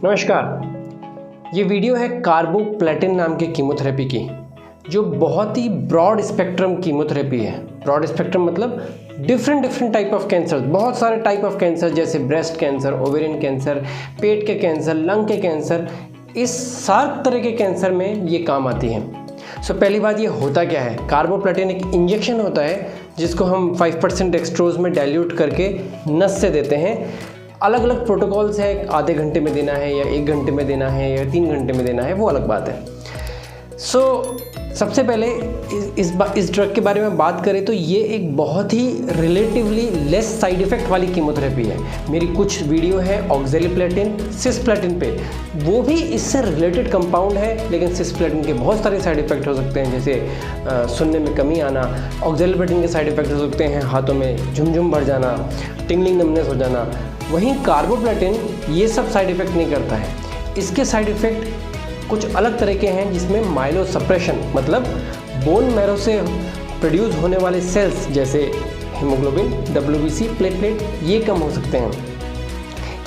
नमस्कार। ये वीडियो है कार्बोप्लेटिन नाम के कीमोथेरेपी की, जो बहुत ही ब्रॉड स्पेक्ट्रम कीमोथेरेपी है। ब्रॉड स्पेक्ट्रम मतलब डिफरेंट टाइप ऑफ कैंसर, बहुत सारे टाइप ऑफ कैंसर जैसे ब्रेस्ट कैंसर, ओवेरियन कैंसर, पेट के कैंसर, लंग के कैंसर, इस 7 तरह के कैंसर में ये काम आती है। पहली बात, ये होता क्या है? कार्बोप्लेटिन एक इंजेक्शन होता है जिसको हम 5% डेक्सट्रोज में डाइल्यूट करके नस से देते हैं। अलग अलग प्रोटोकॉल्स है, आधे घंटे में देना है या 1 घंटे में देना है या 3 घंटे में देना है, वो अलग बात है। सबसे पहले इस ड्रग के बारे में बात करें तो ये एक बहुत ही रिलेटिवली लेस साइड इफ़ेक्ट वाली कीमोथेरेपी है। मेरी कुछ वीडियो है ऑक्जेलिप्लेटिन, सिस्प्लेटिन पे, वो भी इससे रिलेटेड कंपाउंड है, लेकिन सिस्प्लेटिन के बहुत सारे साइड इफ़ेक्ट हो सकते हैं, जैसे सुनने में कमी आना। ऑक्जेलिप्लेटिन के साइड इफ़ेक्ट हो सकते हैं हाथों में झुमझुम भर जाना, टिंगलिंग नमनेस हो जाना। वहीं कार्बोप्लेटिन ये सब साइड इफ़ेक्ट नहीं करता है। इसके साइड इफ़ेक्ट कुछ अलग तरह के हैं, जिसमें माइलोसप्रेशन मतलब बोन मैरो से प्रोड्यूस होने वाले सेल्स जैसे हीमोग्लोबिन, WBC, प्लेटलेट, ये कम हो सकते हैं।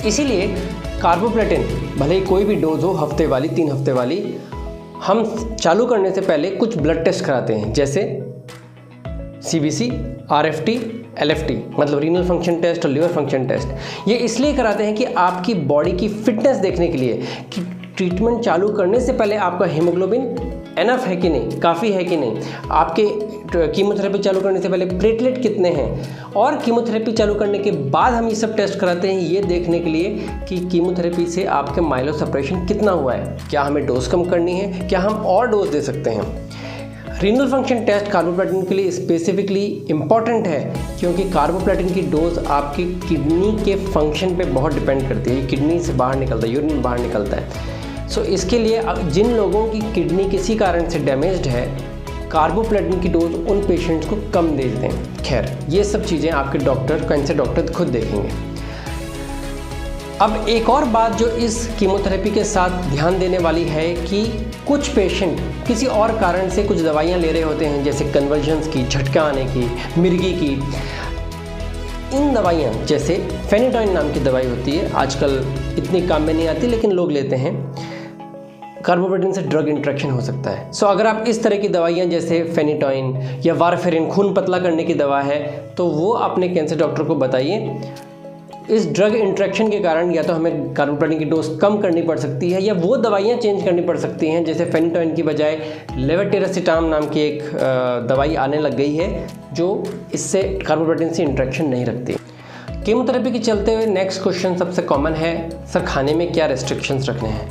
इसीलिए कार्बोप्लेटिन भले ही कोई भी डोज हो, हफ्ते वाली, 3 हफ्ते वाली, हम चालू करने से पहले कुछ ब्लड टेस्ट कराते हैं, जैसे CBC, RFT, LFT मतलब रीनल फंक्शन टेस्ट और लिवर फंक्शन टेस्ट। ये इसलिए कराते हैं कि आपकी बॉडी की फिटनेस देखने के लिए कि ट्रीटमेंट चालू करने से पहले आपका हीमोग्लोबिन एनफ है कि नहीं, काफ़ी है कि नहीं, आपके कीमोथेरेपी चालू करने से पहले प्लेटलेट कितने हैं, और कीमोथेरेपी चालू करने के बाद हम ये सब टेस्ट कराते हैं ये देखने के लिए कि कीमोथेरेपी से आपके माइलोसप्रेशन कितना हुआ है, क्या हमें डोज कम करनी है, क्या हम और डोज दे सकते हैं। रीनल फंक्शन टेस्ट कार्बोप्लेटिन के लिए स्पेसिफिकली इम्पॉर्टेंट है, क्योंकि कार्बोप्लेटिन की डोज आपकी किडनी के फंक्शन पे बहुत डिपेंड करती है। किडनी से बाहर निकलता है, यूरिन बाहर निकलता है। इसके लिए जिन लोगों की किडनी किसी कारण से डैमेज्ड है, कार्बोप्लेटिन की डोज उन पेशेंट्स को कम दे दें। खैर, ये सब चीज़ें आपके डॉक्टर, कैंसर डॉक्टर खुद देखेंगे। अब एक और बात जो इस कीमोथेरेपी के साथ ध्यान देने वाली है कि कुछ पेशेंट किसी और कारण से कुछ दवाइयाँ ले रहे होते हैं, जैसे कन्वर्जन्स की, झटका आने की, मिर्गी की। इन दवाइयाँ जैसे फेनिटॉइन नाम की दवाई होती है, आजकल इतनी काम में नहीं आती लेकिन लोग लेते हैं। कार्बोप्लेटिन से ड्रग इंट्रैक्शन हो सकता है। अगर आप इस तरह की दवाइयाँ जैसे फेनिटॉइन या वारफेरिन, खून पतला करने की दवा है, तो वो अपने कैंसर डॉक्टर को बताइए। इस ड्रग इंट्रैक्शन के कारण या तो हमें कार्बोप्लेटिन की डोज कम करनी पड़ सकती है, या वो दवाइयाँ चेंज करनी पड़ सकती हैं, जैसे फेनिटॉइन की बजाय लेवेटिरासिटाम नाम की एक दवाई आने लग गई है, जो इससे कार्बोप्लेटिन से इंट्रैक्शन नहीं रखती। कीमोथेरेपी के चलते हुए नेक्स्ट क्वेश्चन सबसे कॉमन है, सर खाने में क्या रेस्ट्रिक्शंस रखने हैं।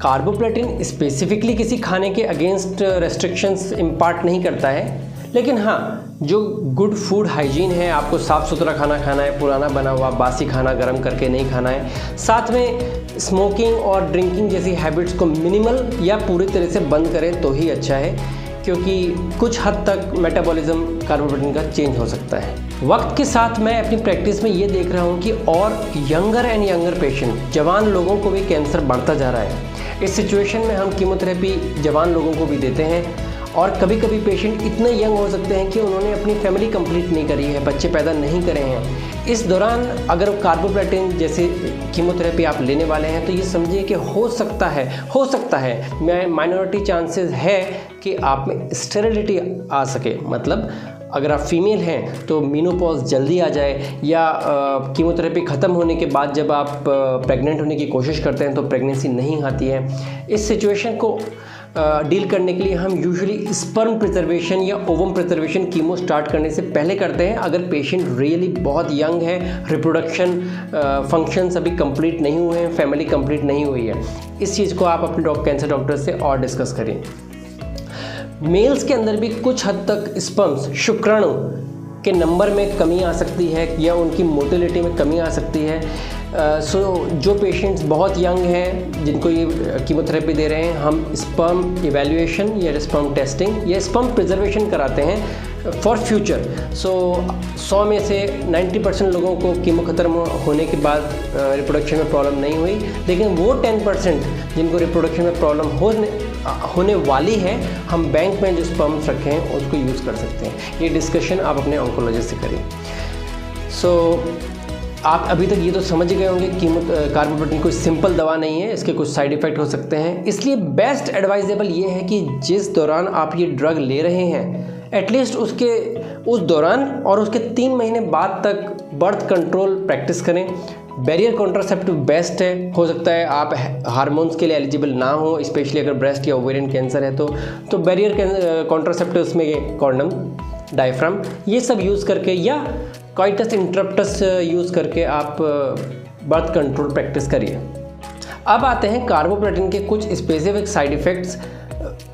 कार्बोप्लेटिन स्पेसिफिकली किसी खाने के अगेंस्ट रेस्ट्रिक्शंस इम्पार्ट नहीं करता है, लेकिन हाँ, जो गुड फूड हाइजीन है, आपको साफ़ सुथरा खाना खाना है, पुराना बना हुआ बासी खाना गर्म करके नहीं खाना है। साथ में स्मोकिंग और ड्रिंकिंग जैसी हैबिट्स को मिनिमल या पूरी तरह से बंद करें तो ही अच्छा है, क्योंकि कुछ हद तक मेटाबॉलिज्म कार्बोप्लेटिन का चेंज हो सकता है। वक्त के साथ मैं अपनी प्रैक्टिस में ये देख रहा हूँ कि और यंगर एंड यंगर पेशेंट, जवान लोगों को भी कैंसर बढ़ता जा रहा है। इस सिचुएशन में हम कीमोथेरेपी जवान लोगों को भी देते हैं, और कभी कभी पेशेंट इतने यंग हो सकते हैं कि उन्होंने अपनी फैमिली कंप्लीट नहीं करी है, बच्चे पैदा नहीं करे हैं। इस दौरान अगर कार्बोप्लेटिन जैसे कीमोथेरेपी आप लेने वाले हैं, तो ये समझिए कि हो सकता है माइनॉरिटी चांसेस है कि आप में स्टेरिलिटी आ सके। मतलब अगर आप फीमेल हैं तो मेनोपॉज जल्दी आ जाए, या कीमोथेरेपी ख़त्म होने के बाद जब आप प्रेग्नेंट होने की कोशिश करते हैं तो प्रेगनेंसी नहीं आती है। इस सिचुएशन को डील करने के लिए हम यूजुअली स्पर्म प्रिजर्वेशन या ओवम प्रिजर्वेशन कीमो स्टार्ट करने से पहले करते हैं, अगर पेशेंट रियली बहुत यंग है, रिप्रोडक्शन फंक्शंस अभी कंप्लीट नहीं हुए हैं, फैमिली कंप्लीट नहीं हुई है। इस चीज़ को आप अपने कैंसर डॉक्टर से और डिस्कस करें। मेल्स के अंदर भी कुछ हद तक स्पर्म्स, शुक्राणु के नंबर में कमी आ सकती है, या उनकी मोटिलिटी में कमी आ सकती है। जो पेशेंट्स बहुत यंग हैं जिनको ये कीमोथेरेपी दे रहे हैं, हम स्पर्म इवैल्यूएशन या स्पर्म टेस्टिंग या स्पर्म प्रिजर्वेशन कराते हैं फॉर फ्यूचर। 100 में से 90% लोगों को कीमो खत्म होने के बाद रिप्रोडक्शन में प्रॉब्लम नहीं हुई, लेकिन वो 10% जिनको रिप्रोडक्शन में प्रॉब्लम होने वाली है, हम बैंक में जो स्पर्म्स रखे हैं उसको यूज़ कर सकते हैं। ये डिस्कशन आप अपने ऑन्कोलॉजिस्ट से करिए। आप अभी तक ये तो समझ गए होंगे कि कार्बोप्रोटीन कोई सिंपल दवा नहीं है, इसके कुछ साइड इफ़ेक्ट हो सकते हैं। इसलिए बेस्ट एडवाइजेबल ये है कि जिस दौरान आप ये ड्रग ले रहे हैं एटलीस्ट उस दौरान और उसके 3 महीने बाद तक बर्थ कंट्रोल प्रैक्टिस करें। बैरियर कॉन्ट्रासेप्टिव बेस्ट है। हो सकता है आप हार्मोन्स के लिए एलिजिबल ना हो, स्पेशली अगर ब्रेस्ट या ओवेरियन कैंसर है तो बैरियर कॉन्ट्रासेप्टिव्स में कॉन्डम, डायफ्राम ये सब यूज़ करके या कॉइटस इंटरप्टस यूज़ करके आप बर्थ कंट्रोल प्रैक्टिस करिए। अब आते हैं कार्बोप्रोटीन के कुछ स्पेसिफिक साइड इफ़ेक्ट्स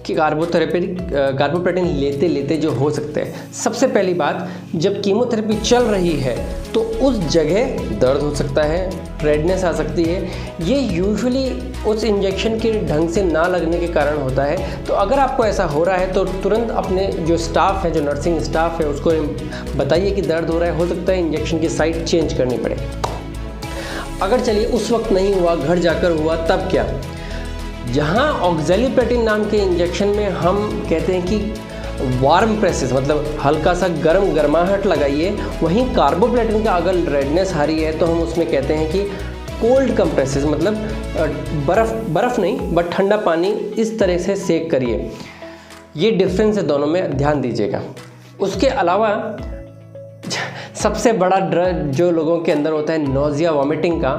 कि कार्बोप्रोटीन लेते लेते जो हो सकते हैं। सबसे पहली बात, जब कीमोथेरेपी चल रही है तो उस जगह दर्द हो सकता है, रेडनेस आ सकती है। ये यूजुअली उस इंजेक्शन के ढंग से ना लगने के कारण होता है। तो अगर आपको ऐसा हो रहा है तो तुरंत अपने जो स्टाफ है, जो नर्सिंग स्टाफ है, उसको बताइए कि दर्द हो रहा है। हो सकता है इंजेक्शन की साइट चेंज करनी पड़े। अगर चलिए उस वक्त नहीं हुआ, घर जाकर हुआ, तब क्या? जहाँ ऑक्जेलिप्रेटिन नाम के इंजेक्शन में हम कहते हैं कि वार्म प्रेसेस, मतलब हल्का सा गर्माहट लगाइए, वहीं कार्बोप्लेटिन का अगर रेडनेस आ रही है तो हम उसमें कहते हैं कि कोल्ड कंप्रेसेस, मतलब बर्फ़ नहीं बट ठंडा पानी इस तरह से सेक करिए। ये डिफरेंस है दोनों में, ध्यान दीजिएगा। उसके अलावा सबसे बड़ा डर जो लोगों के अंदर होता है नोज़िया, वॉमिटिंग का,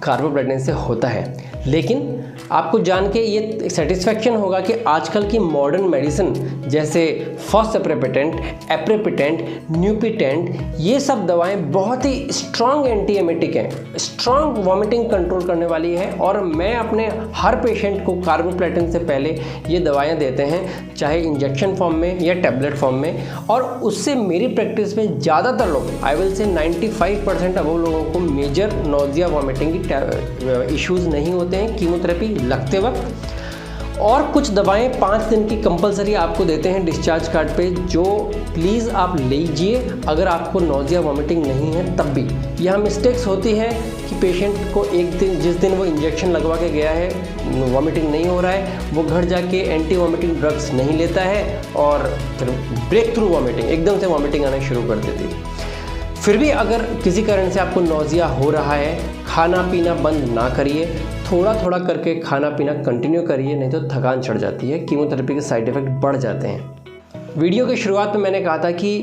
कार्बोप्लेटिन से होता है। लेकिन आपको जान के ये सेटिस्फेक्शन होगा कि आजकल की मॉडर्न मेडिसिन जैसे फॉस्फेपिटेंट, एप्रिपिटेंट, न्यूपिटेंट, ये सब दवाएं बहुत ही स्ट्रॉन्ग एंटी एमेटिक हैं, स्ट्रॉन्ग वॉमिटिंग कंट्रोल करने वाली है। और मैं अपने हर पेशेंट को कार्बोप्लेटिन से पहले ये दवाएं देते हैं, चाहे इंजेक्शन फॉर्म में या टैबलेट फॉर्म में। और उससे मेरी प्रैक्टिस में ज़्यादातर लोग, आई विल से 95% अबव लोगों को मेजर नोज़िया, वॉमिटिंग की इश्यूज़ नहीं होते हैं कीमोथेरेपी लगते वक्त। और कुछ दवाएं 5 दिन की कंपलसरी आपको देते हैं डिस्चार्ज कार्ड पे, जो प्लीज़ आप लीजिए अगर आपको नोज़िया, वॉमिटिंग नहीं है तब भी। यहाँ मिस्टेक्स होती है कि पेशेंट को एक दिन, जिस दिन वो इंजेक्शन लगवा के गया है, वॉमिटिंग नहीं हो रहा है, वो घर जाके एंटी वॉमिटिंग ड्रग्स नहीं लेता है और फिर ब्रेक थ्रू वॉमिटिंग, एकदम से वॉमिटिंग आना शुरू कर देती है। फिर भी अगर किसी कारण से आपको नोज़िया हो रहा है, खाना पीना बंद ना करिए, थोड़ा थोड़ा करके खाना पीना कंटिन्यू करिए, नहीं तो थकान चढ़ जाती है, कीमोथेरेपी के साइड इफ़ेक्ट बढ़ जाते हैं। वीडियो के शुरुआत में मैंने कहा था कि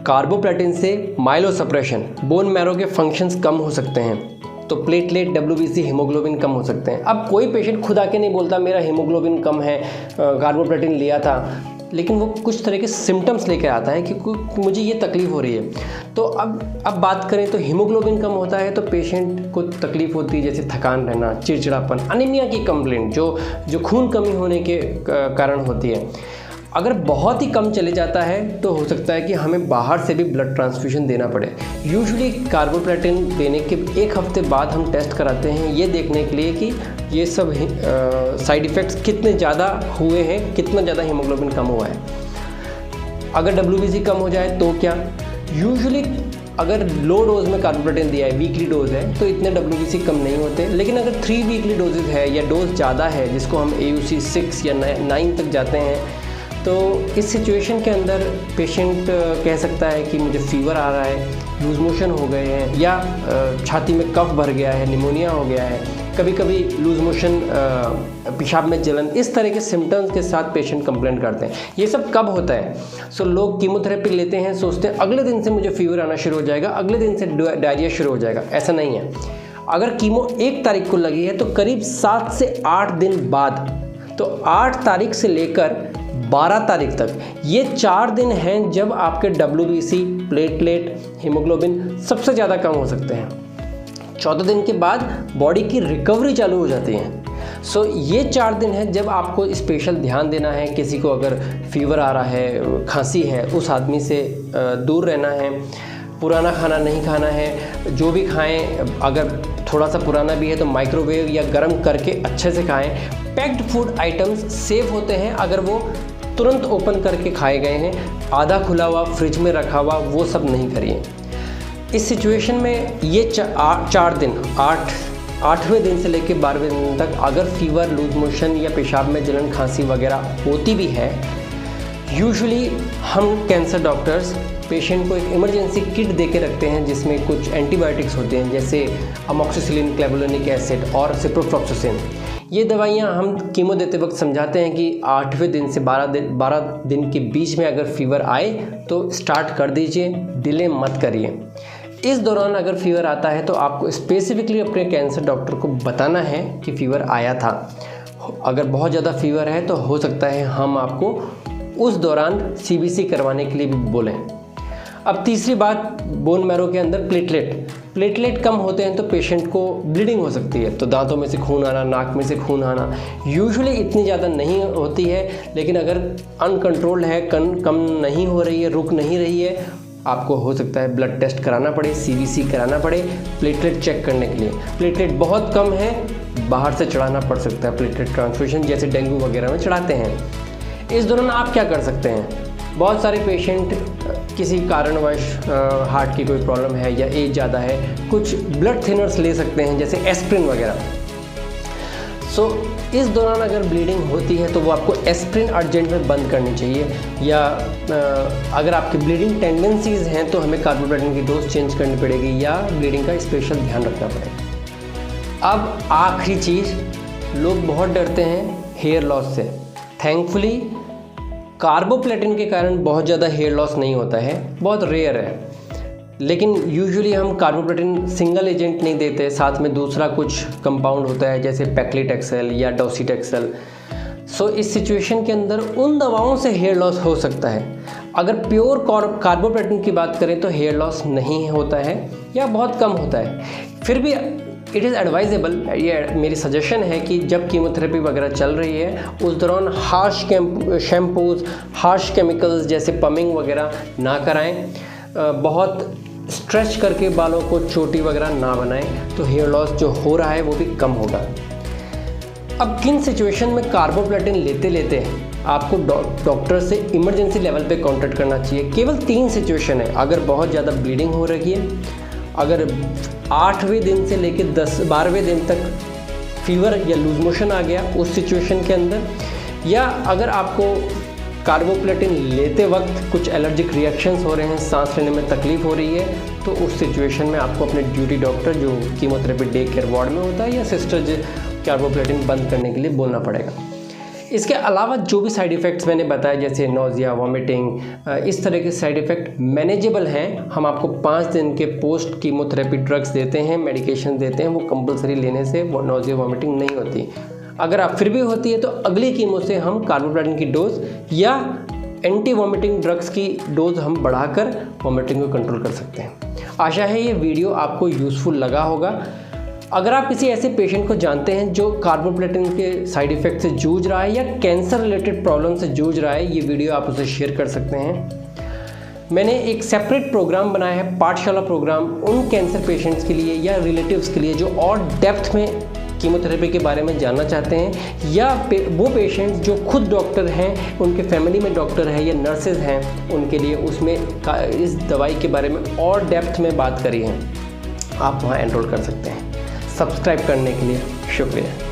कार्बोप्लेटिन से माइलोसप्रेशन, बोन मैरो के फंक्शंस कम हो सकते हैं, तो प्लेटलेट, WBC, हीमोग्लोबिन कम हो सकते हैं। अब कोई पेशेंट खुद आके नहीं बोलता मेरा हीमोग्लोबिन कम है, कार्बोप्लेटिन लिया था, लेकिन वो कुछ तरह के सिम्टम्स लेकर आता है कि मुझे ये तकलीफ़ हो रही है। तो अब बात करें तो हीमोग्लोबिन कम होता है तो पेशेंट को तकलीफ़ होती है, जैसे थकान रहना, चिड़चिड़ापन, अनीमिया की कंप्लेंट जो खून कमी होने के कारण होती है। अगर बहुत ही कम चले जाता है तो हो सकता है कि हमें बाहर से भी ब्लड ट्रांसफ्यूजन देना पड़े। यूजुअली कार्बोप्लेटिन देने के 1 हफ्ते बाद हम टेस्ट कराते हैं, ये देखने के लिए कि ये सब साइड इफ़ेक्ट्स कितने ज़्यादा हुए हैं, कितना ज़्यादा हीमोग्लोबिन कम हुआ है। अगर WBC कम हो जाए तो क्या? यूजुअली अगर लो डोज में कार्बोप्लेटिन दिया है, वीकली डोज है, तो इतने WBC कम नहीं होते। लेकिन अगर 3 वीकली डोजेज है या डोज ज़्यादा है, जिसको हम AUC 6 या 9 तक जाते हैं, तो इस सिचुएशन के अंदर पेशेंट कह सकता है कि मुझे फीवर आ रहा है, लूज मोशन हो गए हैं, या छाती में कफ भर गया है, निमोनिया हो गया है, कभी कभी लूज मोशन, पेशाब में जलन, इस तरह के सिम्टम्स के साथ पेशेंट कंप्लेंट करते हैं। ये सब कब होता है? लोग कीमोथेरेपी लेते हैं, सोचते हैं अगले दिन से मुझे फीवर आना शुरू हो जाएगा, अगले दिन से डायरिया शुरू हो जाएगा। ऐसा नहीं है। अगर कीमो 1 तारीख को लगी है तो करीब 7 से 8 दिन बाद, तो 8 तारीख से लेकर 12 तारीख तक, ये 4 दिन हैं जब आपके WBC, प्लेटलेट, हीमोग्लोबिन सबसे ज़्यादा कम हो सकते हैं। 14 दिन के बाद बॉडी की रिकवरी चालू हो जाती है। ये 4 दिन है जब आपको स्पेशल ध्यान देना है। किसी को अगर फीवर आ रहा है, खांसी है, उस आदमी से दूर रहना है, पुराना खाना नहीं खाना है, जो भी खाएं अगर थोड़ा सा पुराना भी है तो माइक्रोवेव या गर्म करके अच्छे से खाएं। पैक्ड फूड आइटम्स सेफ होते हैं अगर वो तुरंत ओपन करके खाए गए हैं, आधा खुला हुआ फ्रिज में रखा हुआ वो सब नहीं करिए। इस सिचुएशन में ये 4 दिन, 8वें दिन से लेकर 12वें दिन तक अगर फीवर, लूज मोशन या पेशाब में जलन, खांसी वगैरह होती भी है, यूजुअली हम कैंसर डॉक्टर्स पेशेंट को एक इमरजेंसी किट दे के रखते हैं जिसमें कुछ एंटीबायोटिक्स होते हैं जैसे अमोक्सिसिलिन, क्लेवुलानिक एसिड और सिप्रोफ्लॉक्सासिन। ये दवाइयाँ हम कीमो देते वक्त समझाते हैं कि 8वें दिन से 12 दिन के बीच में अगर फीवर आए तो स्टार्ट कर दीजिए, डिले मत करिए। इस दौरान अगर फीवर आता है तो आपको स्पेसिफिकली अपने कैंसर डॉक्टर को बताना है कि फ़ीवर आया था। अगर बहुत ज़्यादा फीवर है तो हो सकता है हम आपको उस दौरान CBC करवाने के लिए भी बोलें। अब तीसरी बात, बोन मैरो के अंदर प्लेटलेट कम होते हैं तो पेशेंट को ब्लीडिंग हो सकती है, तो दांतों में से खून आना, नाक में से खून आना यूजुअली इतनी ज़्यादा नहीं होती है, लेकिन अगर अनकंट्रोल्ड है, कम नहीं हो रही है, रुक नहीं रही है, आपको हो सकता है ब्लड टेस्ट कराना पड़े, CBC कराना पड़े प्लेटलेट चेक करने के लिए। प्लेटलेट बहुत कम है, बाहर से चढ़ाना पड़ सकता है, प्लेटलेट ट्रांसफ्यूजन जैसे डेंगू वगैरह में चढ़ाते हैं। इस दौरान आप क्या कर सकते हैं? बहुत सारे पेशेंट किसी कारणवश हार्ट की कोई प्रॉब्लम है या एज ज़्यादा है, कुछ ब्लड थिनर्स ले सकते हैं जैसे एस्प्रिन वगैरह। सो इस दौरान अगर ब्लीडिंग होती है तो वो आपको एस्प्रिन अर्जेंट में बंद करनी चाहिए, या अगर आपकी ब्लीडिंग टेंडेंसीज़ हैं तो हमें कार्बोप्लाटिन की डोज चेंज करनी पड़ेगी या ब्लीडिंग का स्पेशल ध्यान रखना पड़ेगा। अब आखिरी चीज़, लोग बहुत डरते हैं हेयर लॉस से। थैंकफुली कार्बोप्लाटिन के कारण बहुत ज़्यादा हेयर लॉस नहीं होता है, बहुत रेयर है, लेकिन यूजुअली हम कार्बोप्लाटिन सिंगल एजेंट नहीं देते, साथ में दूसरा कुछ कंपाउंड होता है जैसे पैक्लिटेक्सेल या डॉक्सीटेक्सेल। सो इस सिचुएशन के अंदर उन दवाओं से हेयर लॉस हो सकता है। अगर प्योर कार्बोप्लाटिन की बात करें तो हेयर लॉस नहीं होता है या बहुत कम होता है। फिर भी इट इज़ एडवाइजेबल, ये मेरी सजेशन है कि जब कीमोथेरेपी वगैरह चल रही है उस दौरान हार्श शैम्पूज़, हार्श केमिकल्स जैसे पमिंग वगैरह ना कराएं, बहुत स्ट्रेच करके बालों को चोटी वगैरह ना बनाएं, तो हेयर लॉस जो हो रहा है वो भी कम होगा। अब किन सिचुएशन में कार्बोप्लाटिन लेते आपको डॉक्टर से इमरजेंसी लेवल पे कांटेक्ट करना चाहिए? केवल 3 सिचुएशन है। अगर बहुत ज़्यादा ब्लीडिंग हो रही है, अगर 8वें दिन से लेकर 12वें दिन तक फीवर या लूज मोशन आ गया उस सिचुएशन के अंदर, या अगर आपको कार्बोप्लाटिन लेते वक्त कुछ एलर्जिक रिएक्शंस हो रहे हैं, सांस लेने में तकलीफ़ हो रही है, तो उस सिचुएशन में आपको अपने ड्यूटी डॉक्टर जो कीमोथेरेपी डे केयर वार्ड में होता है या सिस्टर जो कार्बोप्लाटिन बंद करने के लिए बोलना पड़ेगा। इसके अलावा जो भी साइड इफ़ेक्ट्स मैंने बताया जैसे नोज़िया, वॉमिटिंग, इस तरह के साइड इफ़ेक्ट मैनेजेबल हैं। हम आपको 5 दिन के पोस्ट कीमोथेरेपी ड्रग्स देते हैं, मेडिकेशन देते हैं, वो कंपलसरी लेने से वो नोज़िया वॉमिटिंग नहीं होती। अगर आप फिर भी होती है तो अगली कीमो से हम कार्बोप्लाटिन की डोज या एंटी वॉमिटिंग ड्रग्स की डोज हम बढ़ाकर वॉमिटिंग को कंट्रोल कर सकते हैं। आशा है ये वीडियो आपको यूज़फुल लगा होगा। अगर आप किसी ऐसे पेशेंट को जानते हैं जो कार्बोप्लाटिन के साइड इफ़ेक्ट से जूझ रहा है या कैंसर रिलेटेड प्रॉब्लम से जूझ रहा है, ये वीडियो आप उसे शेयर कर सकते हैं। मैंने एक सेपरेट प्रोग्राम बनाया है, पाठशाला प्रोग्राम, उन कैंसर पेशेंट्स के लिए या रिलेटिव्स के लिए जो और डेप्थ में कीमोथेरेपी के बारे में जानना चाहते हैं, या वो पेशेंट्स जो खुद डॉक्टर हैं, उनके फैमिली में डॉक्टर है या नर्सेज हैं, उनके लिए उसमें इस दवाई के बारे में और डेप्थ में बात करी है। आप वहाँ एनरोल कर सकते हैं। सब्सक्राइब करने के लिए शुक्रिया।